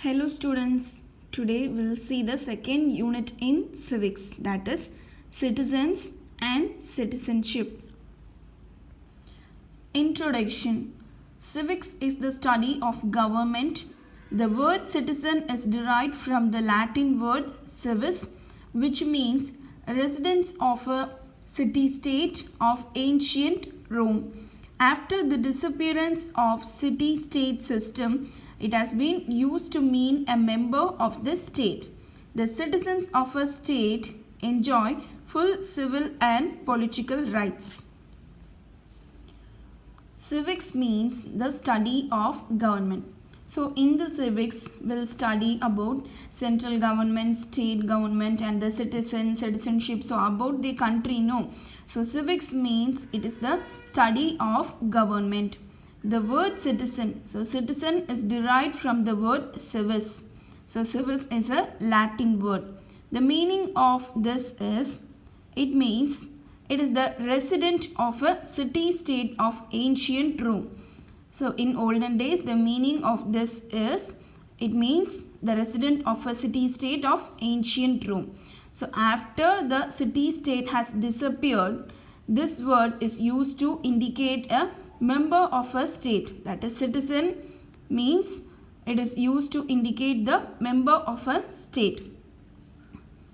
Hello students, today we'll see the second unit in civics, that is citizens and citizenship. Introduction. Civics is the study of government. The word citizen is derived from the Latin word civis, which means residents of a city-state of ancient Rome. After the disappearance of city-state system, it has been used to mean a member of the state. The citizens of a state enjoy full civil and political rights. Civics means the study of government. So in the civics, we'll study about central government, state government and the citizenship. So about the country, no. So civics means it is the study of government. The word citizen. So citizen is derived from the word civis. So civis is a Latin word. The meaning of this is, it means it is the resident of a city-state of ancient Rome. So in olden days, the meaning of this is, it means the resident of a city-state of ancient Rome. So after the city-state has disappeared, this word is used to indicate a member of a state. That is, citizen means it is used to indicate the member of a state.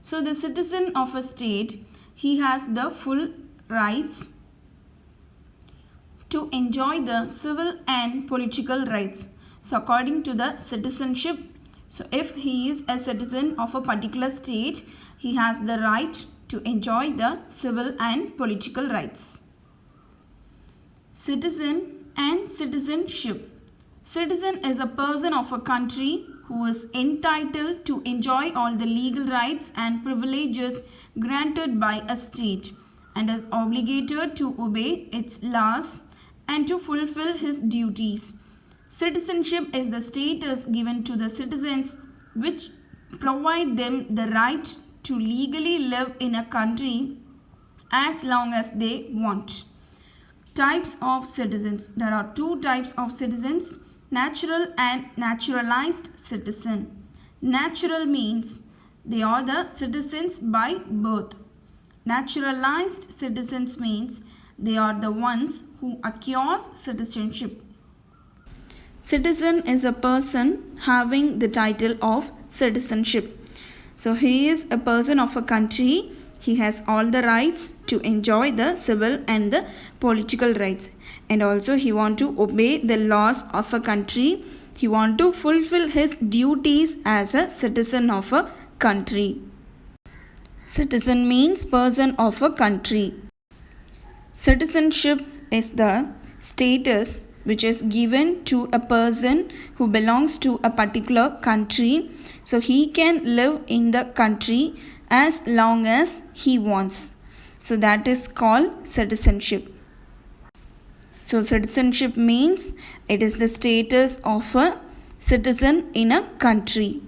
So the citizen of a state, he has the full rights to enjoy the civil and political rights. So according to the citizenship, so if he is a citizen of a particular state, he has the right to enjoy the civil and political rights. Citizen and citizenship. Citizen is a person of a country who is entitled to enjoy all the legal rights and privileges granted by a state and is obligated to obey its laws and to fulfill his duties. Citizenship is the status given to the citizens which provide them the right to legally live in a country as long as they want. Types of citizens. There are two types of citizens, natural and naturalized citizen. Natural means they are the citizens by birth. Naturalized citizens means they are the ones who acquire citizenship. Citizen is a person having the title of citizenship. So he is a person of a country. He has all the rights to enjoy the civil and the political rights. And also he want to obey the laws of a country. He want to fulfill his duties as a citizen of a country. Citizen means person of a country. Citizenship is the status which is given to a person who belongs to a particular country. So he can live in the country as long as he wants. So that is called citizenship. So citizenship means it is the status of a citizen in a country.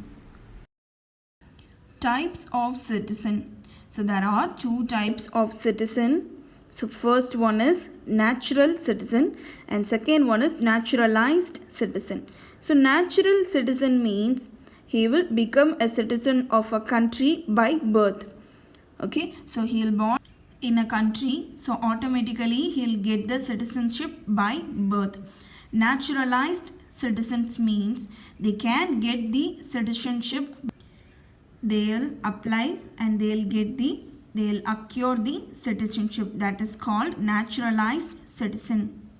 Types of citizen. So there are two types of citizen. So first one is natural citizen and second one is naturalized citizen. So natural citizen means he will become a citizen of a country by birth. Okay, so he will born in a country, so automatically he will get the citizenship by birth. Naturalized citizens means they can get the citizenship. They'll apply and they'll acquire the citizenship. That is called naturalized citizen.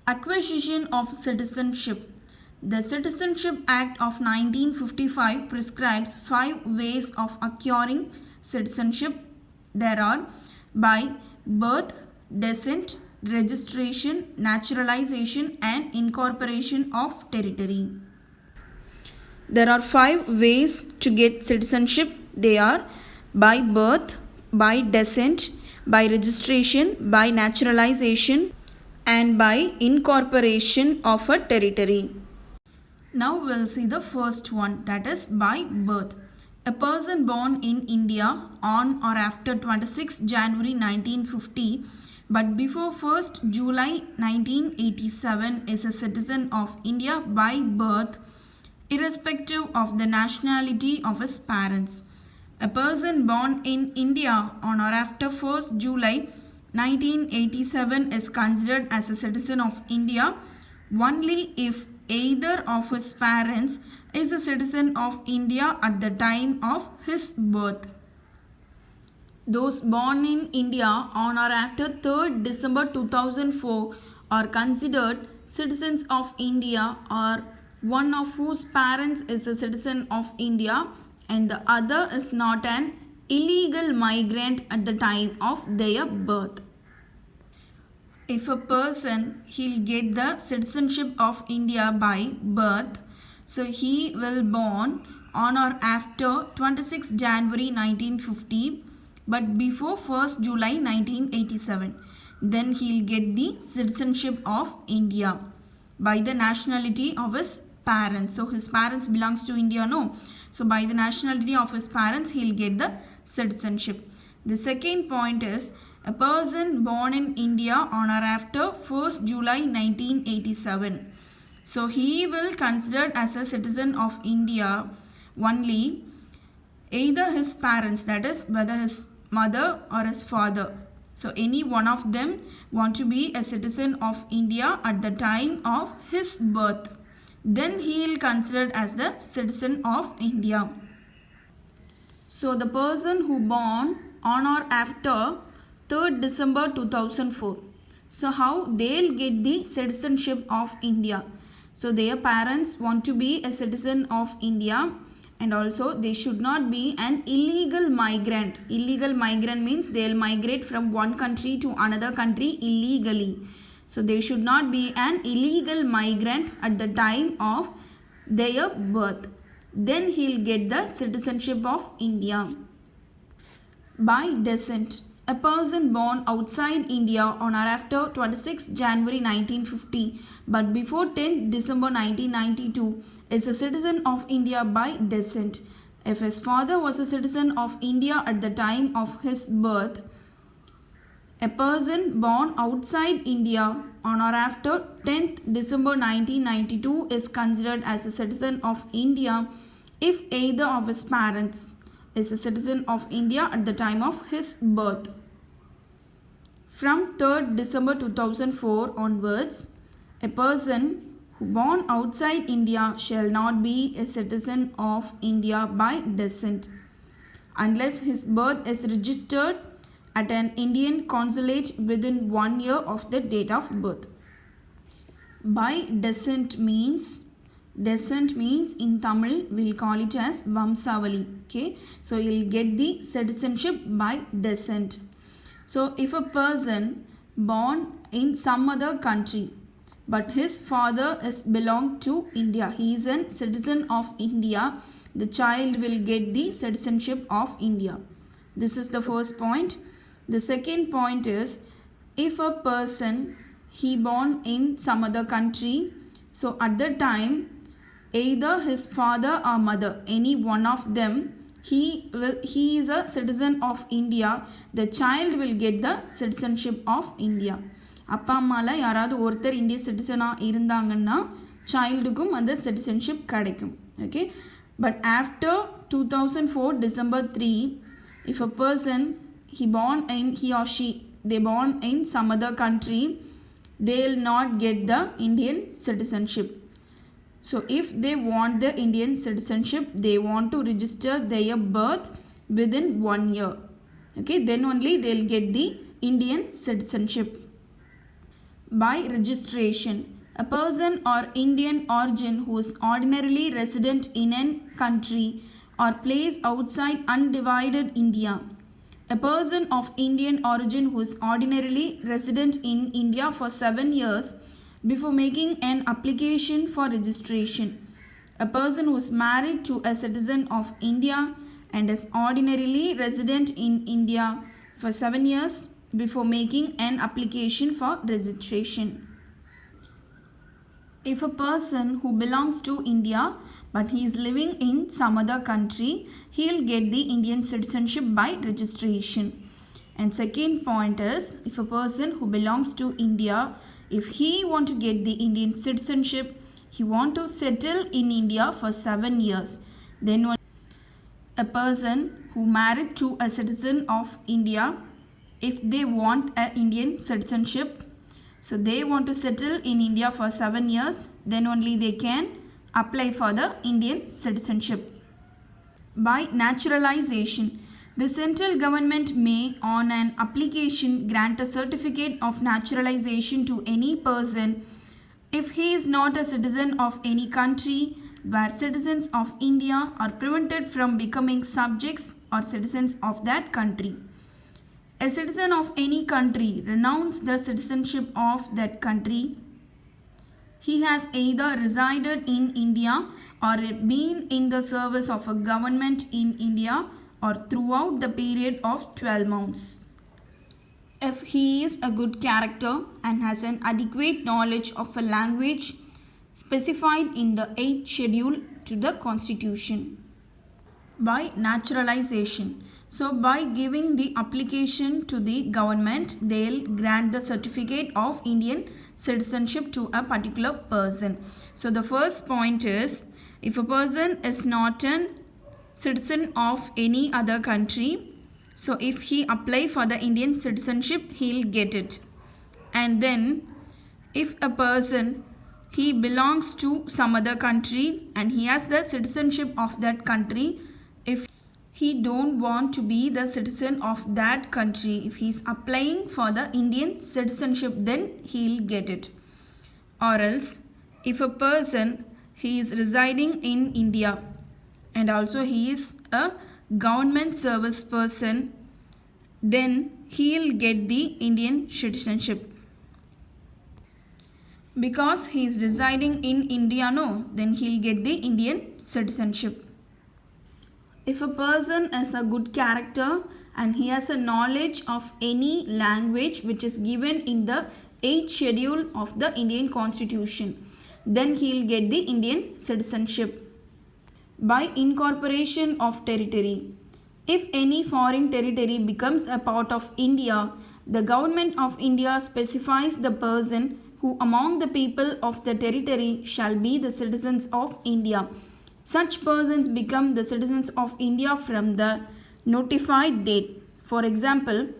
Acquisition of citizenship. The Citizenship Act of 1955 prescribes 5 ways of acquiring citizenship. There are by birth, descent, registration, naturalization and incorporation of territory. There are 5 ways to get citizenship. They are by birth, by descent, by registration, by naturalization and by incorporation of a territory. Now we'll see the first one, that is by birth. A person born in India on or after 26 January 1950 but before 1st July 1987 is a citizen of India by birth irrespective of the nationality of his parents. A person born in India on or after 1st July 1987 is considered as a citizen of India only if either of his parents is a citizen of India at the time of his birth. Those born in India on or after 3rd December 2004 are considered citizens of India, or one of whose parents is a citizen of India and the other is not an illegal migrant at the time of their birth. If a person, he'll get the citizenship of India by birth, so he will born on or after 26 January 1950 but before 1st July 1987. Then he'll get the citizenship of India by the nationality of his parents. So his parents belongs to India, no? So by the nationality of his parents, he'll get the citizenship. The second point is, a person born in India on or after 1st July 1987. So he will considered as a citizen of India only either his parents, that is whether his mother or his father. So any one of them want to be a citizen of India at the time of his birth. Then he will considered as the citizen of India. So the person who born on or after 3rd December 2004. So how they'll get the citizenship of India? So their parents want to be a citizen of India, and also they should not be an illegal migrant. Illegal migrant means they'll migrate from one country to another country illegally. So they should not be an illegal migrant at the time of their birth. Then he'll get the citizenship of India. By descent, a person born outside India on or after 26 January 1950 but before 10 December 1992 is a citizen of India by descent. If his father was a citizen of India at the time of his birth, a person born outside India on or after 10th December 1992 is considered as a citizen of India if either of his parents is a citizen of India at the time of his birth. From 3rd December 2004 onwards, a person who born outside India shall not be a citizen of India by descent unless his birth is registered at an Indian consulate within 1 year of the date of birth. By descent means in Tamil we'll call it as Vamsavali. Okay, so you'll get the citizenship by descent. So if a person born in some other country but his father is belong to India, he is a citizen of India, the child will get the citizenship of India. This is the first point. The second point is, if a person he born in some other country, so at the time either his father or mother, any one of them, he is a citizen of India, the child will get the citizenship of India. அப்பா அம்மால யாராவது ஒருத்தர் இந்திய சிட்டிசனாக இருந்தாங்கன்னா சைல்டுக்கும் அந்த citizenship கிடைக்கும். Okay, but after 2004 December 3, if a person he or she born in some other country, they will not get the Indian citizenship. So if they want the Indian citizenship, they want to register their birth within 1 year. Okay, then only they will get the Indian citizenship. By registration, a person or Indian origin who is ordinarily resident in a country or place outside undivided India. A person of Indian origin who is ordinarily resident in India for 7 years before making an application for registration. A person who is married to a citizen of India and is ordinarily resident in India for 7 years before making an application for registration. If a person who belongs to India but he is living in some other country, he will get the Indian citizenship by registration. And second point is, if a person who belongs to India, if he want to get the Indian citizenship, he want to settle in India for 7 years. Then a person who married to a citizen of India, if they want a Indian citizenship, so they want to settle in India for 7 years, then only they can apply for the Indian citizenship. By naturalization, the central government may on an application grant a certificate of naturalization to any person if he is not a citizen of any country where citizens of India are prevented from becoming subjects or citizens of that country. A citizen of any country renounced the citizenship of that country. He has either resided in India or been in the service of a government in India or throughout the period of 12 months. If he is a good character and has an adequate knowledge of a language specified in the 8th schedule to the Constitution. By naturalization. So by giving the application to the government, they'll grant the certificate of Indian citizenship to a particular person. So the first point is, if a person is not a citizen of any other country, so if he apply for the Indian citizenship, he'll get it. And then if a person, he belongs to some other country and he has the citizenship of that country, if he don't want to be the citizen of that country, if he is applying for the Indian citizenship, then he'll get it. Or else, if a person, he is residing in India and also he is a government service person, then he'll get the Indian citizenship. Because he is residing in India, no, then he'll get the Indian citizenship. If a person is a good character and he has a knowledge of any language which is given in the 8th schedule of the Indian Constitution, then he'll get the Indian citizenship. By incorporation of territory. If any foreign territory becomes a part of India, the government of India specifies the person who among the people of the territory shall be the citizens of India. Such persons become the citizens of India from the notified date. For example,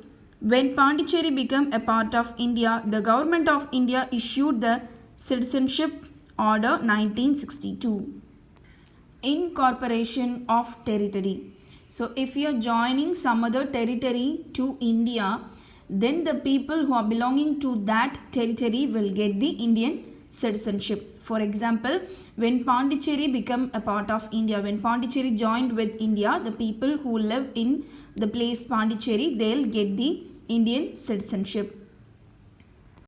when Pondicherry became a part of India, the government of India issued the Citizenship Order 1962. Incorporation of territory. So if you are joining some other territory to India, then the people who are belonging to that territory will get the Indian citizenship. For example, when Pondicherry became a part of India, when Pondicherry joined with India, the people who live in the place Pondicherry, they'll get the Indian citizenship.